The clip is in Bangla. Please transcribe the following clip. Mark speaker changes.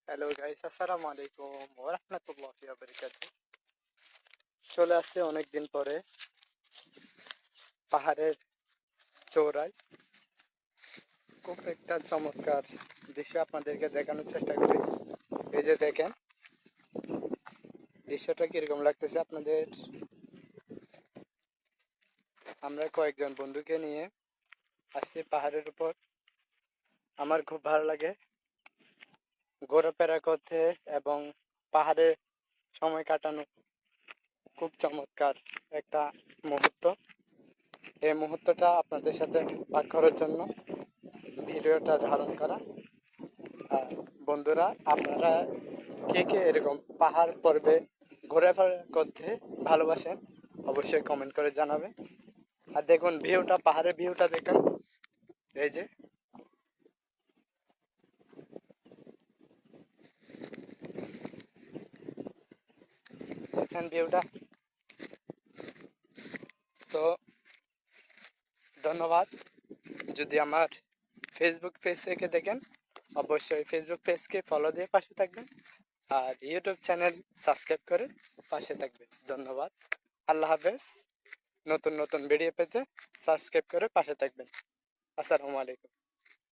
Speaker 1: হ্যালো গাইস, আসসালামু আলাইকুম ওয়া রাহমাতুল্লাহি ওয়া বারাকাতুহু। চলে আসছে অনেকদিন পরে পাহাড়ের চূড়ায়। খুব একটা চমৎকার দৃশ্য আপনাদেরকে দেখানোর চেষ্টা করি। এই যে দেখেন দৃশ্যটা কিরকম লাগতেছে আপনাদের। আমরা কয়েকজন বন্ধুকে নিয়ে আসছি পাহাড়ের উপর। আমার খুব ভালো লাগে ঘোরাফেরা করতে এবং পাহাড়ে সময় কাটানো। খুব চমৎকার একটা মুহূর্ত। এই মুহূর্তটা আপনাদের সাথে ভাগ করার জন্য ভিডিওটা ধারণ করা। আর বন্ধুরা, আপনারা কে কে এরকম পাহাড় পর্বে ঘোরাফেরা করতে ভালোবাসেন অবশ্যই কমেন্ট করে জানাবেন। আর দেখুন ভিউটা, পাহাড়ের ভিউটা দেখুন। এই যে দেখেন ভিউটা। তো ধন্যবাদ। যদি আমার ফেসবুক পেজ থেকে দেখেন অবশ্যই ফেসবুক পেজকে ফলো দিয়ে পাশে থাকবেন, আর ইউটিউব চ্যানেল সাবস্ক্রাইব করে পাশে থাকবেন। ধন্যবাদ। আল্লাহ হাফেজ। নতুন নতুন ভিডিও পেতে সাবস্ক্রাইব করে পাশে থাকবেন। আসসালামু আলাইকুম।